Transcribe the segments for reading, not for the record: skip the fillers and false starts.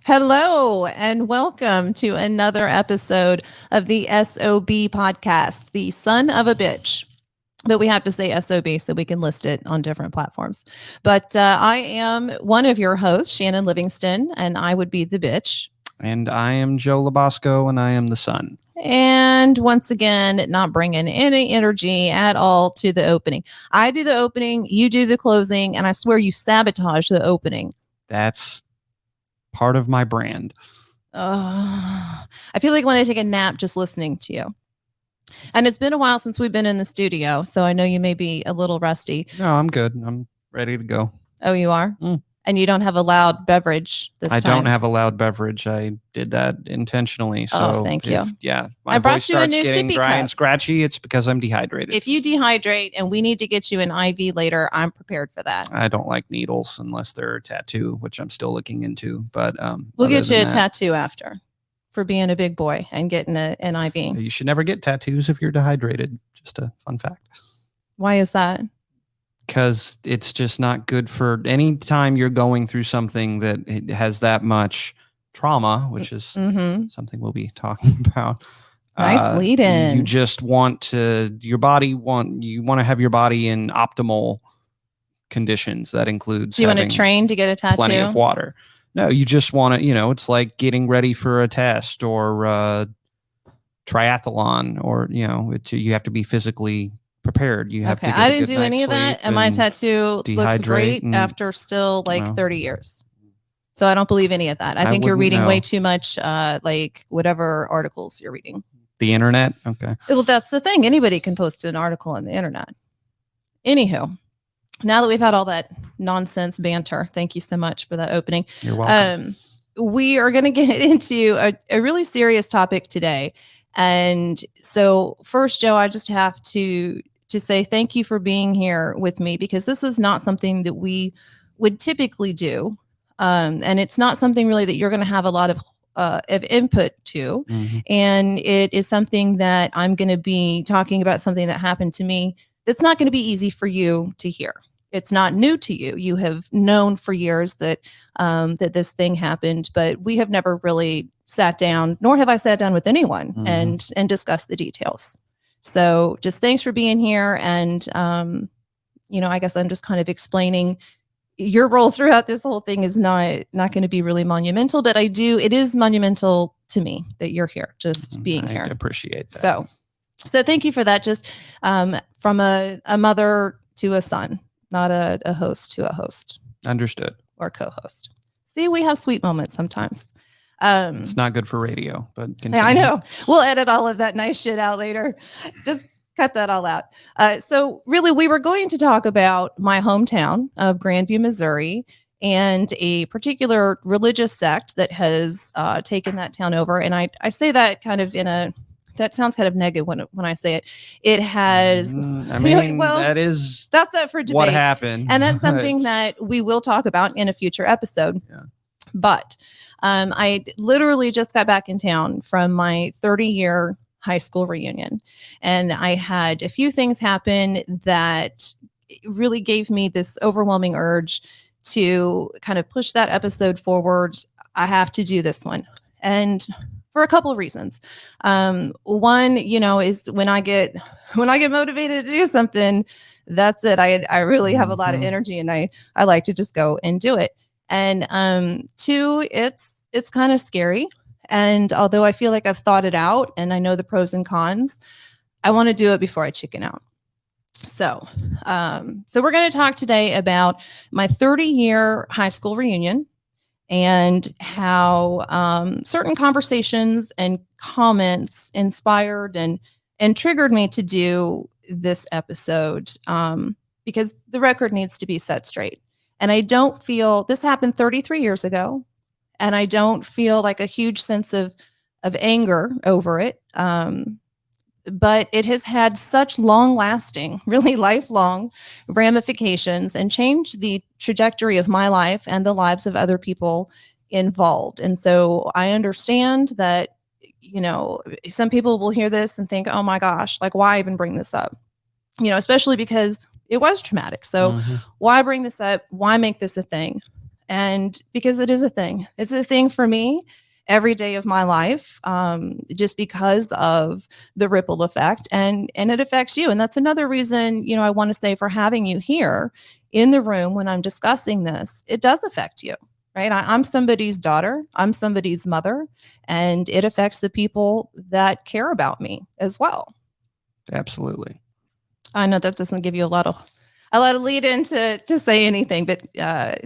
Hello, and welcome to another episode of the SOB podcast, the son of a bitch. But we have to say SOB so we can list it on different platforms. But I am one of your hosts, Shannon Livingston, and I would be the bitch. And I am Joe Labasco, and I am the son. And once again, not bringing any energy at all to the opening. I do the opening, you do the closing, and I swear you sabotage the opening. That's part of my brand. I feel like when I take a nap just listening to you. And it's been a while since we've been in the studio, so I know you may be a little rusty. No, I'm good. I'm ready to go. Oh, you are? And you don't have a loud beverage this time? I don't have a loud beverage. I did that intentionally. So thank you. Yeah. I brought you a new sippy dry cup. and scratchy. It's because I'm dehydrated. If you dehydrate and we need to get you an IV later, I'm prepared for that. I don't like needles unless they're a tattoo, which I'm still looking into. But we'll get you a tattoo after for being a big boy and getting an IV. You should never get tattoos if you're dehydrated. Just a fun fact. Why is that? Because it's just not good for any time you're going through something that it has that much trauma, which is something we'll be talking about. Nice lead in. You just want to, you want to have your body in optimal conditions. That includes. Do you want to train to get a tattoo? Plenty of water. No, you just want to, it's like getting ready for a test or triathlon, or, you have to be physically prepared. You have to get I didn't do any of that, and my tattoo looks great after still 30 years. So I don't believe any of that. I think you're reading way too much, whatever articles you're reading. The internet? Okay. Well, that's the thing. Anybody can post an article on the internet. Anywho, now that we've had all that nonsense banter, thank you so much for that opening. You're welcome. We are going to get into a really serious topic today. And so first, Joe, I just have to say thank you for being here with me, because this is not something that we would typically do. And it's not something really that you're going to have a lot of input to. And it is something that I'm going to be talking about, something that happened to me that's not going to be easy for you to hear. It's not new to you. You have known for years that that this thing happened, but we have never really sat down, nor have I sat down with anyone and discussed the details. So just thanks for being here. And, I guess I'm just kind of explaining your role throughout this whole thing is not going to be really monumental, but it is monumental to me that you're here, just being here. I appreciate that. So thank you for that. Just from a mother to a son, not a host to a host. Understood. Or co-host. See, we have sweet moments sometimes. It's not good for radio, but continue. I know. We'll edit all of that nice shit out later. Just cut that all out. So really, we were going to talk about my hometown of Grandview, Missouri, and a particular religious sect that has taken that town over. And I say that kind of that sounds kind of negative when I say it. It has. That's up for debate. What happened, and that's something that we will talk about in a future episode. Yeah. But I literally just got back in town from my 30-year high school reunion, and I had a few things happen that really gave me this overwhelming urge to kind of push that episode forward. I have to do this one, and for a couple of reasons. One, is when I get motivated to do something, that's it. I really have a lot of energy, and I like to just go and do it. And two, it's kind of scary. And although I feel like I've thought it out and I know the pros and cons, I want to do it before I chicken out. So we're going to talk today about my 30-year high school reunion and how certain conversations and comments inspired and triggered me to do this episode, because the record needs to be set straight. And I don't feel this happened 33 years ago, and I don't feel like a huge sense of anger over it. But it has had such long-lasting, really lifelong ramifications and changed the trajectory of my life and the lives of other people involved. And so I understand that, some people will hear this and think, oh my gosh, like, why even bring this up? Especially because it was traumatic. So why bring this up? Why make this a thing? And because it is a thing, it's a thing for me every day of my life, just because of the ripple effect, and it affects you. And that's another reason, I want to say, for having you here in the room when I'm discussing this, it does affect you, right? I'm somebody's daughter, I'm somebody's mother, and it affects the people that care about me as well. Absolutely. I know that doesn't give you a lot of lead in to say anything, but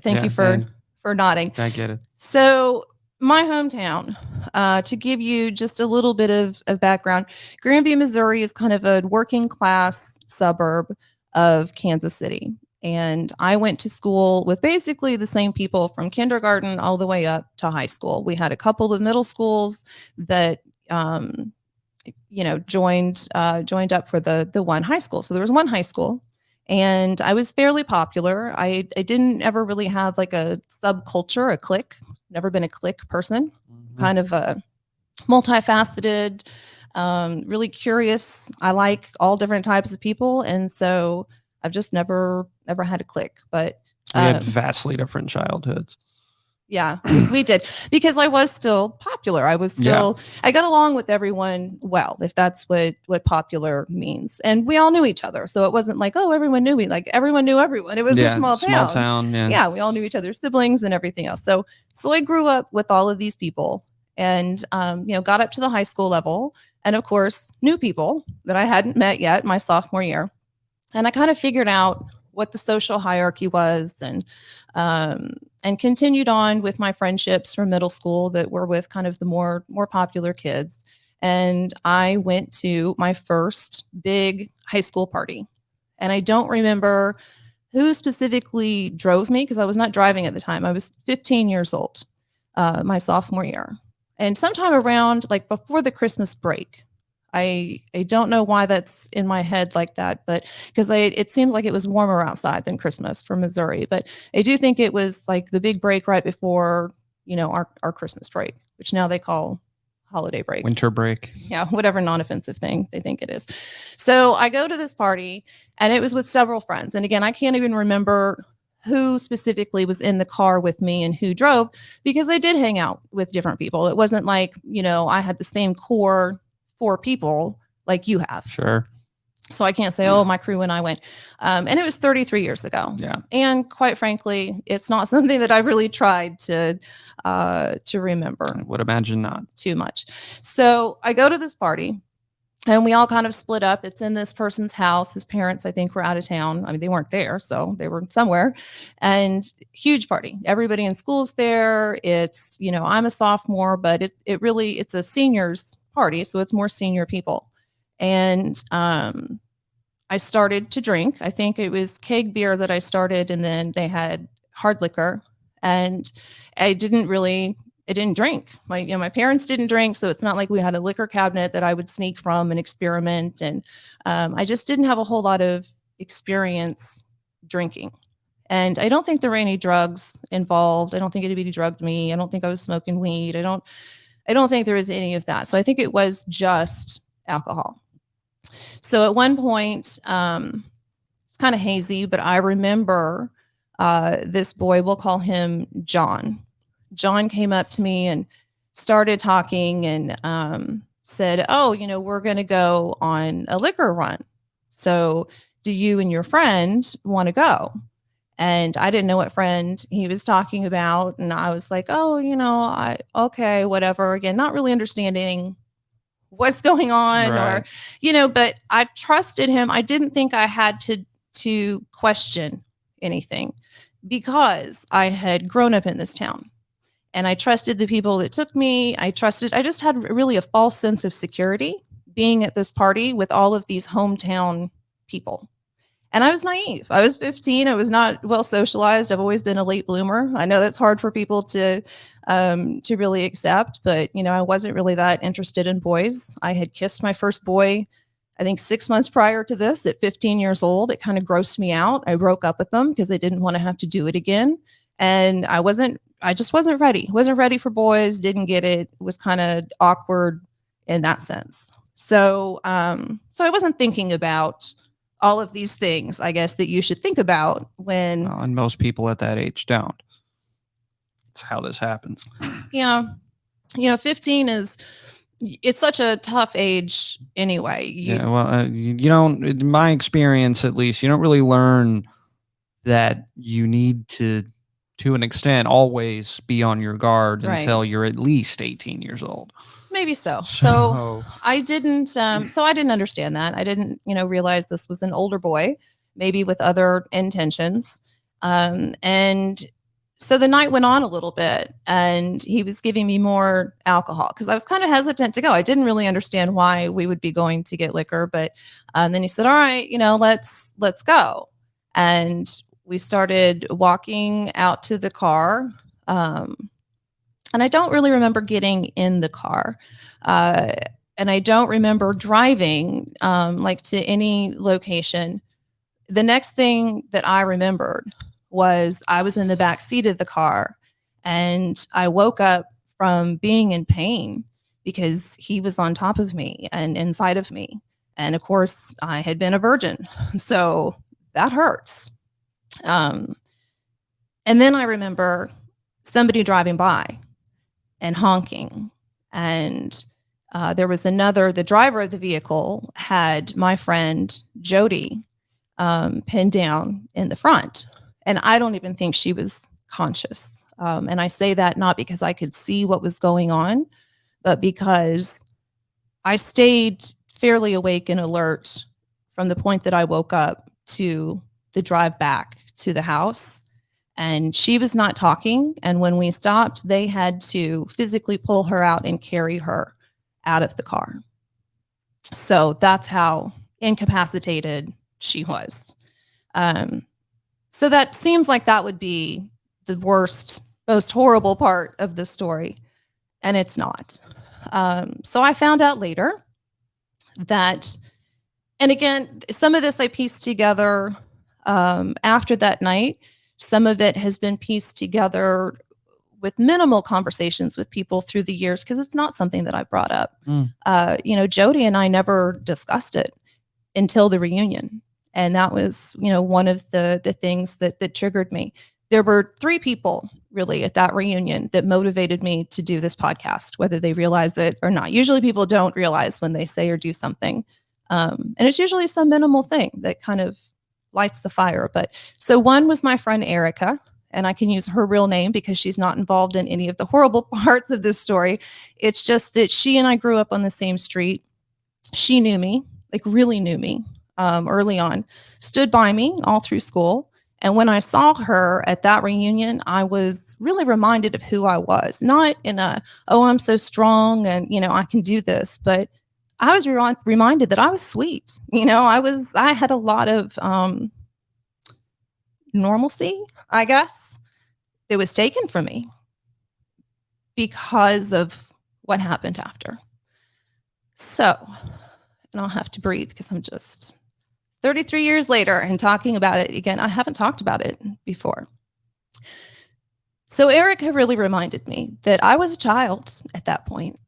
thank you for nodding. I get it. So my hometown, to give you just a little bit of background, Grandview, Missouri is kind of a working class suburb of Kansas City. And I went to school with basically the same people from kindergarten all the way up to high school. We had a couple of middle schools that joined up for the one high school. So there was one high school, and I was fairly popular. I didn't ever really have like a subculture, a clique. Never been a clique person. Mm-hmm. Kind of a multifaceted, really curious. I like all different types of people, and so I've just never had a clique. But we had vastly different childhoods. Yeah, we did, because I was still popular. I got along with everyone well, if that's what popular means. And we all knew each other. So it wasn't like, oh, everyone knew me. Like everyone knew everyone. It was a small town. Yeah, we all knew each other's siblings and everything else. So I grew up with all of these people, and got up to the high school level, and of course knew people that I hadn't met yet my sophomore year. And I kind of figured out what the social hierarchy was, and continued on with my friendships from middle school that were with kind of the more popular kids. And I went to my first big high school party. And I don't remember who specifically drove me, because I was not driving at the time. I was 15 years old, my sophomore year. And sometime around, like, before the Christmas break, I don't know why that's in my head like that, but because it seemed like it was warmer outside than Christmas for Missouri. But I do think it was like the big break right before, our Christmas break, which now they call holiday break. Winter break. Yeah, whatever non-offensive thing they think it is. So I go to this party, and it was with several friends. And again, I can't even remember who specifically was in the car with me and who drove, because they did hang out with different people. It wasn't like, I had the same core 4 people like you have. Sure. So I can't say, oh, my crew and I went. And it was 33 years ago. Yeah. And quite frankly, it's not something that I really tried to remember. I would imagine not. Too much. So I go to this party, and we all kind of split up. It's in this person's house. His parents, I think, were out of town. I mean, they weren't there, so they were somewhere. And huge party. Everybody in school's there. It's, I'm a sophomore, but it's a seniors party, so it's more senior people. And I started to drink. I think it was keg beer that I started, and then they had hard liquor, and I didn't drink. My parents didn't drink, so it's not like we had a liquor cabinet that I would sneak from and experiment. And I just didn't have a whole lot of experience drinking. And I don't think there were any drugs involved. I don't think anybody drugged me. I don't think I was smoking weed. I don't think there was any of that. So I think it was just alcohol. So at one point, it's kind of hazy, but I remember this boy, we'll call him John. John came up to me and started talking, and said, oh, we're going to go on a liquor run. So do you and your friend want to go? And I didn't know what friend he was talking about. And I was like, oh, okay, whatever. Again, not really understanding what's going on, right. Or, but I trusted him. I didn't think I had to question anything, because I had grown up in this town, and I trusted the people that took me. I just had really a false sense of security being at this party with all of these hometown people. And I was naive. I was 15. I was not well socialized. I've always been a late bloomer. I know that's hard for people to really accept, but I wasn't really that interested in boys. I had kissed my first boy, I think 6 months prior to this, at 15 years old. It kind of grossed me out. I broke up with them because I didn't want to have to do it again. And I just wasn't ready. Wasn't ready for boys. Didn't get it. It was kind of awkward in that sense. So I wasn't thinking about all of these things, I guess, that you should think about when... And most people at that age don't. That's how this happens. Yeah. 15 it's such a tough age anyway. You don't, in my experience at least, you don't really learn that you need to an extent, always be on your guard until you're at least 18 years old. Maybe so. So I didn't understand that. I didn't, realize this was an older boy, maybe with other intentions. And so the night went on a little bit, and he was giving me more alcohol because I was kind of hesitant to go. I didn't really understand why we would be going to get liquor, but then he said, "All right, let's go." And we started walking out to the car. And I don't really remember getting in the car. And I don't remember driving like to any location. The next thing that I remembered was I was in the back seat of the car, and I woke up from being in pain because he was on top of me and inside of me. And of course, I had been a virgin. So that hurts. And then I remember somebody driving by and honking. And there was the driver of the vehicle had my friend Jody pinned down in the front. And I don't even think she was conscious. And I say that not because I could see what was going on, but because I stayed fairly awake and alert from the point that I woke up to the drive back to the house. And she was not talking. And when we stopped, they had to physically pull her out and carry her out of the car. So that's how incapacitated she was. So that seems like that would be the worst, most horrible part of the story. And it's not. So I found out later that, and again, some of this I pieced together after that night. Some of it has been pieced together with minimal conversations with people through the years because it's not something that I brought up. Jody and I never discussed it until the reunion. And that was, one of the things that triggered me. There were 3 people really at that reunion that motivated me to do this podcast, whether they realize it or not. Usually people don't realize when they say or do something. And it's usually some minimal thing that kind of lights the fire. But so one was my friend Erica, and I can use her real name because she's not involved in any of the horrible parts of this story. It's just that she and I grew up on the same street. She knew me, like really knew me early on, stood by me all through school. And when I saw her at that reunion, I was really reminded of who I was, not in I'm so strong and, I can do this, but I was reminded that I was sweet. I had a lot of normalcy, I guess, that was taken from me because of what happened after. So, and I'll have to breathe because I'm just 33 years later and talking about it again. I haven't talked about it before. So Erica really reminded me that I was a child at that point,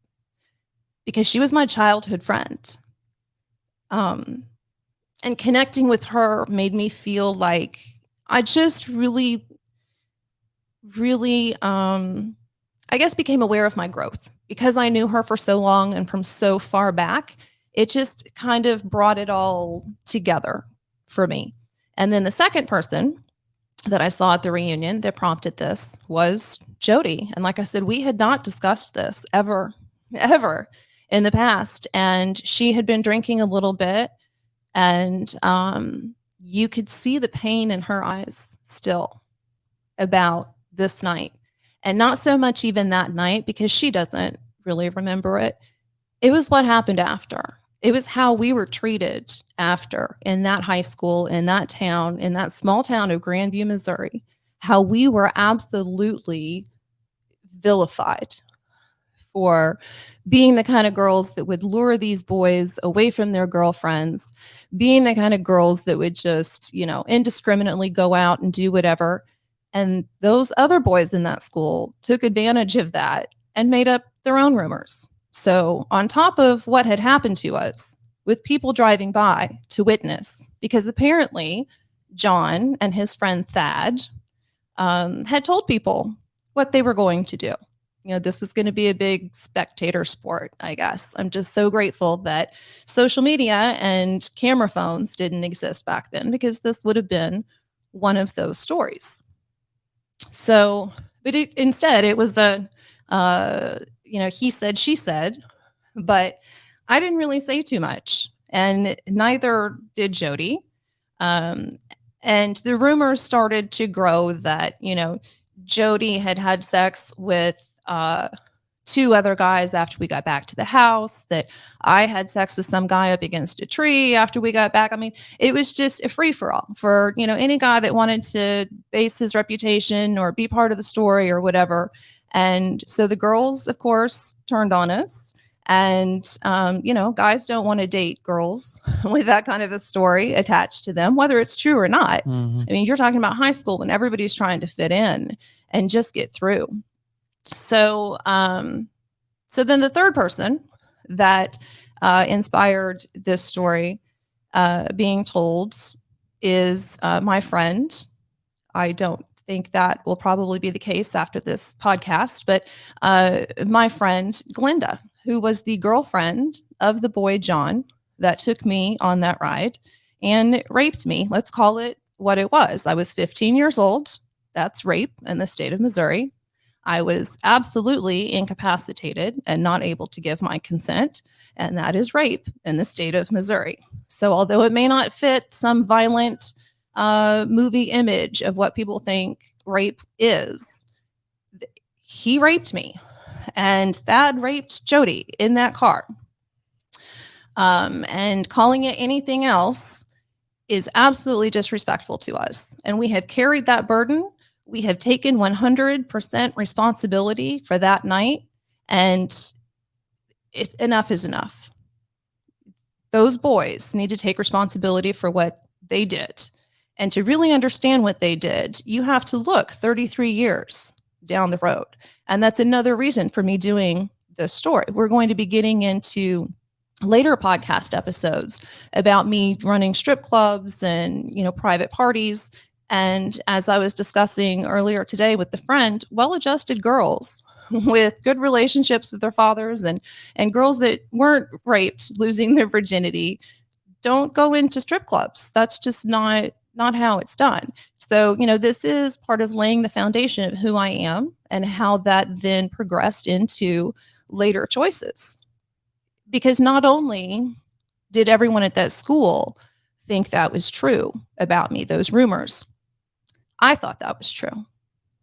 because she was my childhood friend. And connecting with her made me feel like I just really, really, I guess, became aware of my growth. Because I knew her for so long and from so far back, it just kind of brought it all together for me. And then the second person that I saw at the reunion that prompted this was Jody. And like I said, we had not discussed this ever in the past. And she had been drinking a little bit, and you could see the pain in her eyes still about this night. And not so much even that night, because she doesn't really remember it. It was what happened after. It was how we were treated after in that high school, in that town, in that small town of Grandview, Missouri, how we were absolutely vilified for being the kind of girls that would lure these boys away from their girlfriends, being the kind of girls that would just, indiscriminately go out and do whatever. And those other boys in that school took advantage of that and made up their own rumors. So on top of what had happened to us, with people driving by to witness, because apparently John and his friend Thad had told people what they were going to do. This was going to be a big spectator sport, I guess. I'm just so grateful that social media and camera phones didn't exist back then, because this would have been one of those stories. So, but instead it was he said, she said, but I didn't really say too much, and neither did Jody. And the rumors started to grow that, Jody had had sex with two other guys after we got back to the house, that I had sex with some guy up against a tree after we got back. I mean, it was just a free for all for, any guy that wanted to base his reputation or be part of the story or whatever. And so the girls, of course, turned on us. And, guys don't want to date girls with that kind of a story attached to them, whether it's true or not. Mm-hmm. I mean, you're talking about high school when everybody's trying to fit in and just get through. So, so then the third person that inspired this story being told is my friend. I don't think that will probably be the case after this podcast, but my friend Glenda, who was the girlfriend of the boy John that took me on that ride and raped me. Let's call it what it was. I was 15 years old. That's rape in the state of Missouri. I was absolutely incapacitated and not able to give my consent, and that is rape in the state of Missouri. So although it may not fit some violent movie image of what people think rape is, he raped me, and Thad raped Jody in that car. And calling it anything else is absolutely disrespectful to us. And we have carried that burden. We have taken 100% responsibility for that night, and enough is enough. Those boys need to take responsibility for what they did. And to really understand what they did, you have to look 33 years down the road. And that's another reason for me doing this story. We're going to be getting into later podcast episodes about me running strip clubs and, private parties. And as I was discussing earlier today with the friend, well-adjusted girls with good relationships with their fathers and girls that weren't raped, losing their virginity, don't go into strip clubs. That's just not how it's done. So, this is part of laying the foundation of who I am and how that then progressed into later choices. Because not only did everyone at that school think that was true about me, those rumors, I thought that was true.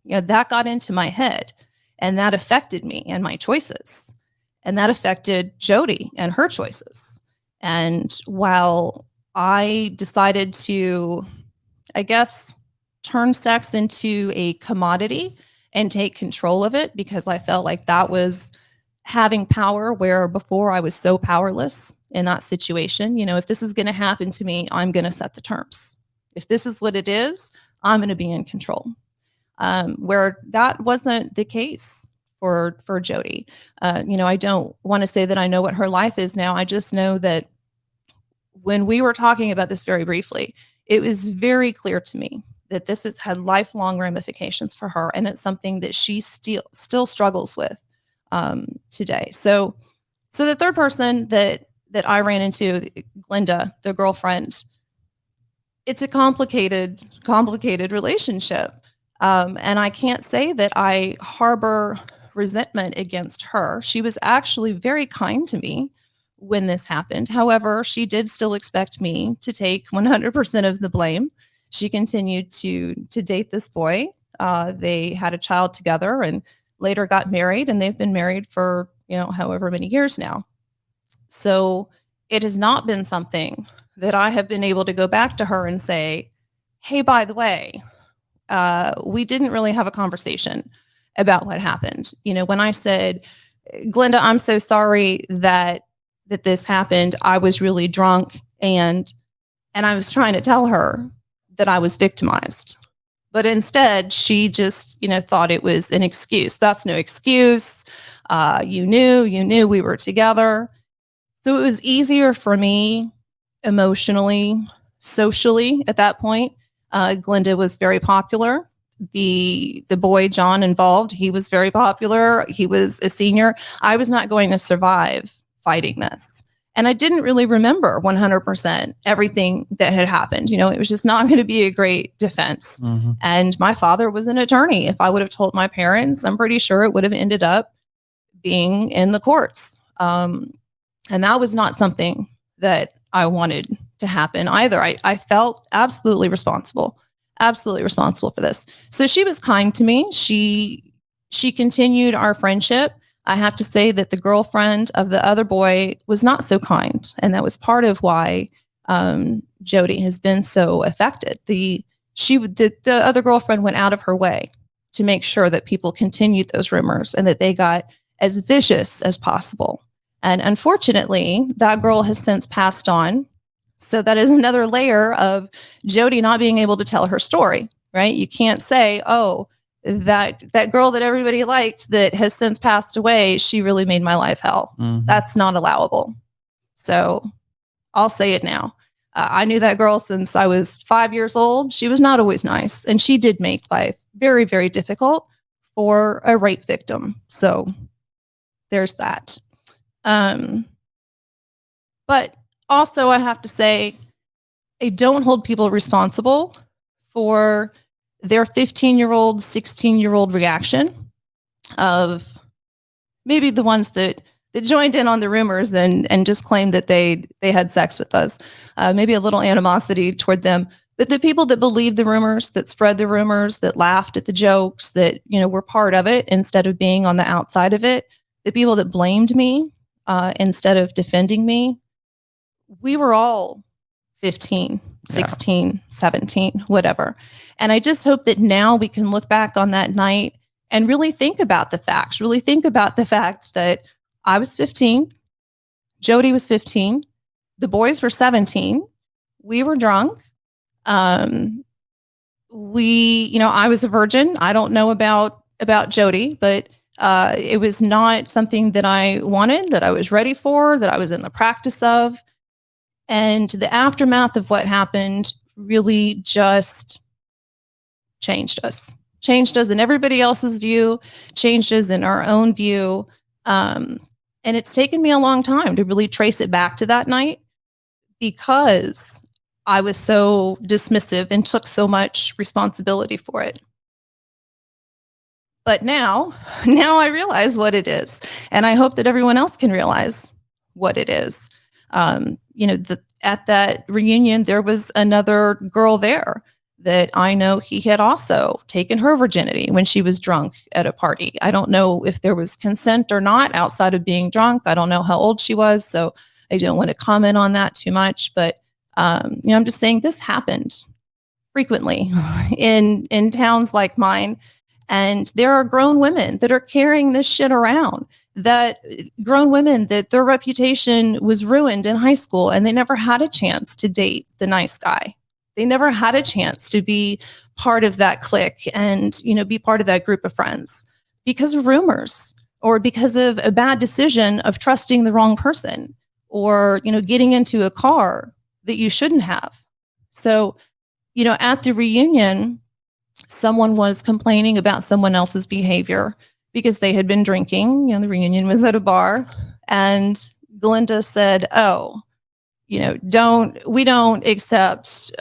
That got into my head, and that affected me and my choices. And that affected Jody and her choices. And while I decided to, I guess, turn sex into a commodity and take control of it, because I felt like that was having power, where before I was so powerless in that situation. If this is going to happen to me, I'm going to set the terms. If this is what it is, I'm going to be in control. Where that wasn't the case for Jody. I don't want to say that I know what her life is now. I just know that when we were talking about this very briefly, it was very clear to me that this has had lifelong ramifications for her, and it's something that she still struggles with today. So the third person that I ran into, Glenda, the girlfriend, it's a complicated relationship. And I can't say that I harbor resentment against her. She was actually very kind to me when this happened. However, she did still expect me to take 100% of the blame. She continued to date this boy. They had a child together and later got married, and they've been married for, however many years now. So it has not been something that I have been able to go back to her and say, hey, by the way, we didn't really have a conversation about what happened. When I said, Glenda, I'm so sorry that this happened. I was really drunk, and I was trying to tell her that I was victimized. But instead, she just, thought it was an excuse. That's no excuse. You knew we were together. So it was easier for me emotionally, socially at that point. Glenda was very popular. the boy John involved, he was very popular. He was a senior. I was not going to survive fighting this. And I didn't really remember 100% everything that had happened. It was just not going to be a great defense. Mm-hmm. And my father was an attorney. If I would have told my parents, I'm pretty sure it would have ended up being in the courts. And that was not something that I wanted to happen either. I felt absolutely responsible for this. So she was kind to me. She continued our friendship. I have to say that the girlfriend of the other boy was not so kind. And that was part of why Jody has been so affected. The other girlfriend went out of her way to make sure that people continued those rumors and that they got as vicious as possible. And unfortunately, that girl has since passed on. So that is another layer of Jody not being able to tell her story, right? You can't say, oh, that girl that everybody liked that has since passed away, she really made my life hell. Mm-hmm. That's not allowable. So I'll say it now. I knew that girl since I was 5 years old. She was not always nice. And she did make life very, very difficult for a rape victim. So there's that. But also I have to say, I don't hold people responsible for their 15-year-old, 16-year-old reaction of maybe the ones that joined in on the rumors and just claimed that they had sex with us. Maybe a little animosity toward them. But the people that believed the rumors, that spread the rumors, that laughed at the jokes, that, were part of it instead of being on the outside of it, the people that blamed me instead of defending me, we were all 15, 16, 17, whatever. And I just hope that now we can look back on that night and really think about the facts, really think about the fact that I was 15, Jody was 15, the boys were 17, we were drunk. I was a virgin. I don't know about Jody, but it was not something that I wanted, that I was ready for, that I was in the practice of. And the aftermath of what happened really just changed us in everybody else's view, changed us in our own view. And it's taken me a long time to really trace it back to that night because I was so dismissive and took so much responsibility for it. But now I realize what it is. And I hope that everyone else can realize what it is. At that reunion, there was another girl there that I know he had also taken her virginity when she was drunk at a party. I don't know if there was consent or not outside of being drunk. I don't know how old she was, so I don't want to comment on that too much. But I'm just saying this happened frequently in towns like mine. And there are grown women that are carrying this shit around, that grown women that their reputation was ruined in high school and they never had a chance to date the nice guy. They never had a chance to be part of that clique and, be part of that group of friends because of rumors or because of a bad decision of trusting the wrong person or, getting into a car that you shouldn't have. So, at the reunion, someone was complaining about someone else's behavior because they had been drinking. The reunion was at a bar. And Glenda said, oh, we don't accept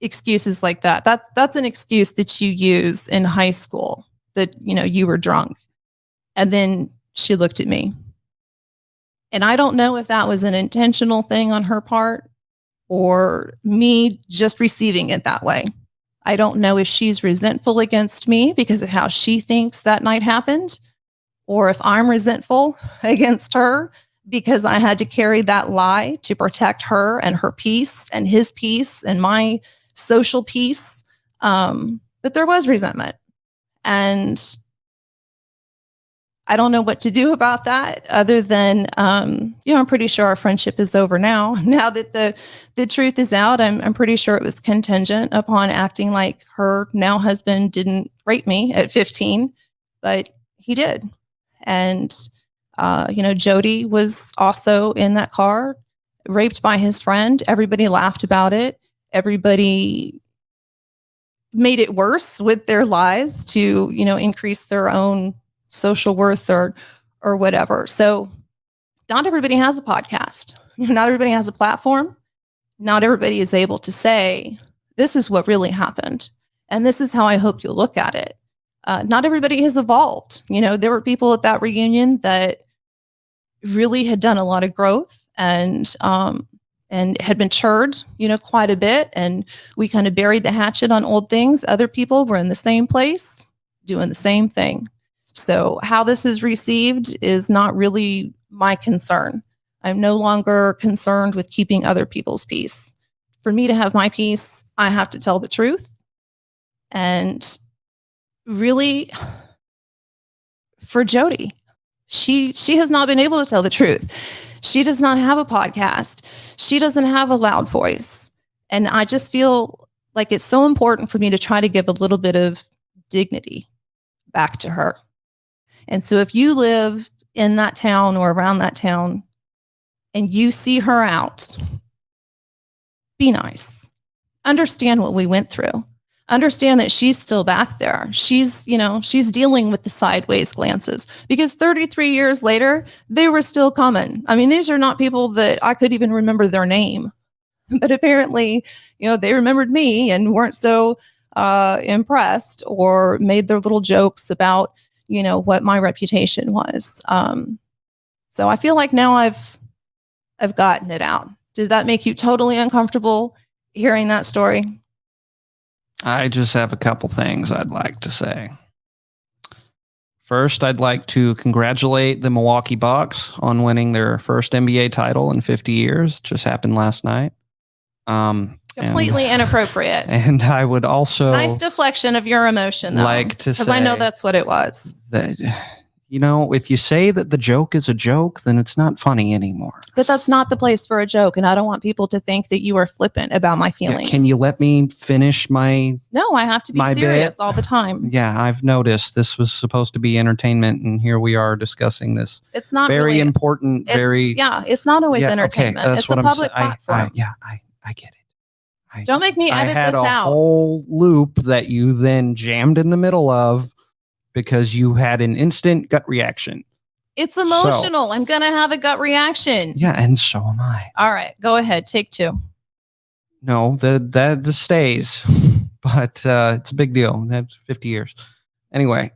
excuses like that. That's an excuse that you use in high school that, you were drunk. And then she looked at me. And I don't know if that was an intentional thing on her part or me just receiving it that way. I don't know if she's resentful against me because of how she thinks that night happened, or if I'm resentful against her because I had to carry that lie to protect her and her peace and his peace and my social peace. But there was resentment. And I don't know what to do about that other than, I'm pretty sure our friendship is over now. Now that the truth is out, I'm pretty sure it was contingent upon acting like her now husband didn't rape me at 15, but he did. And, Jody was also in that car, raped by his friend. Everybody laughed about it. Everybody made it worse with their lies to, increase their own social worth or whatever. So not everybody has a podcast. Not everybody has a platform. Not everybody is able to say, this is what really happened. And this is how I hope you'll look at it. Not everybody has evolved. There were people at that reunion that really had done a lot of growth and had matured, quite a bit. And we kind of buried the hatchet on old things. Other people were in the same place doing the same thing. So how this is received is not really my concern. I'm no longer concerned with keeping other people's peace. For me to have my peace, I have to tell the truth. And really, for Jody, she has not been able to tell the truth. She does not have a podcast. She doesn't have a loud voice. And I just feel like it's so important for me to try to give a little bit of dignity back to her. And so if you live in that town or around that town and you see her out, be nice. Understand what we went through. Understand that she's still back there. She's dealing with the sideways glances because 33 years later, they were still coming. I mean, these are not people that I could even remember their name, but apparently, they remembered me and weren't so impressed or made their little jokes about, what my reputation was. So I feel like now I've gotten it out. Does that make you totally uncomfortable hearing that story? I just have a couple things I'd like to say. First, I'd like to congratulate the Milwaukee Bucks on winning their first NBA title in 50 years. Just happened last night. Completely inappropriate. And I would also... Nice deflection of your emotion, though. Like to say... Because I know that's what it was. That, if you say that the joke is a joke, then it's not funny anymore. But that's not the place for a joke. And I don't want people to think that you are flippant about my feelings. Yeah, can you let me finish my... No, I have to be serious all the time. Yeah, I've noticed this was supposed to be entertainment. And here we are discussing this. It's not very really, important. It's not always entertainment. Okay, it's a public platform. I get it. Don't make me edit this out. I had a whole loop that you then jammed in the middle of because you had an instant gut reaction. It's emotional. I'm going to have a gut reaction. Yeah, and so am I. All right, go ahead. Take two. No, that stays. But it's a big deal. That's 50 years. Anyway,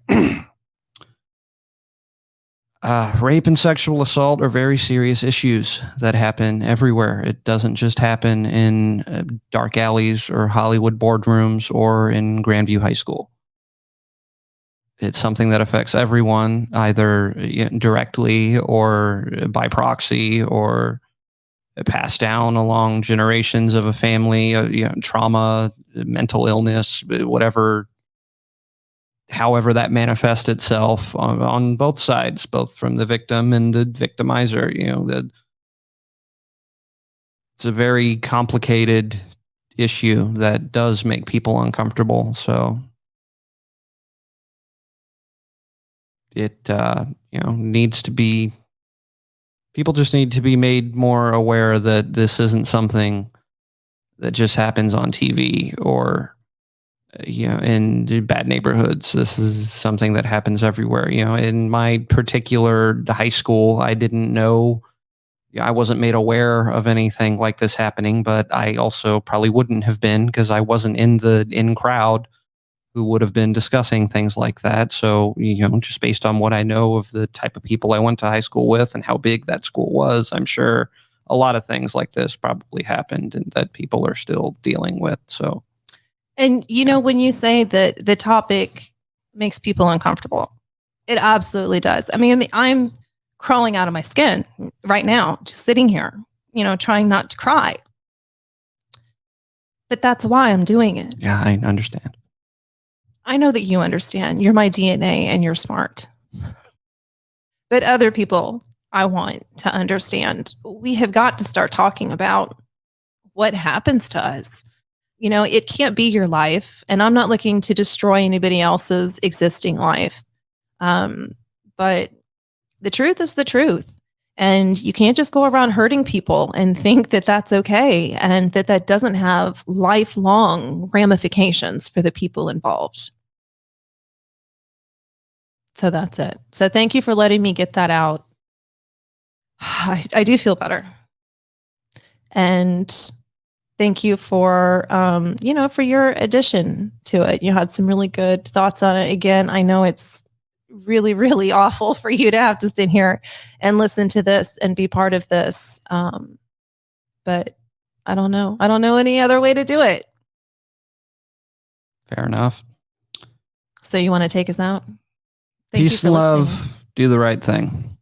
rape and sexual assault are very serious issues that happen everywhere. It doesn't just happen in dark alleys or Hollywood boardrooms or in Grandview High School. It's something that affects everyone, either directly or by proxy or passed down along generations of a family, trauma, mental illness, whatever. However that manifests itself on both sides, both from the victim and the victimizer. It's a very complicated issue that does make people uncomfortable. So it needs to be, people just need to be made more aware that this isn't something that just happens on TV or in bad neighborhoods. This is something that happens everywhere. In my particular high school, I didn't know, I wasn't made aware of anything like this happening, but I also probably wouldn't have been because I wasn't in the crowd who would have been discussing things like that. So, just based on what I know of the type of people I went to high school with and how big that school was, I'm sure a lot of things like this probably happened and that people are still dealing with. So, and when you say that the topic makes people uncomfortable, it absolutely does. I mean, I'm crawling out of my skin right now, just sitting here, trying not to cry. But that's why I'm doing it. Yeah, I understand. I know that you understand. You're my DNA and you're smart. But other people, I want to understand. We have got to start talking about what happens to us. It can't be your life. And I'm not looking to destroy anybody else's existing life. But the truth is the truth. And you can't just go around hurting people and think that that's okay and that that doesn't have lifelong ramifications for the people involved. So that's it. So thank you for letting me get that out. I do feel better. And thank you for, for your addition to it. You had some really good thoughts on it. Again, I know it's really, really awful for you to have to sit here and listen to this and be part of this. But I don't know. I don't know any other way to do it. Fair enough. So you want to take us out? Peace and love. Do the right thing.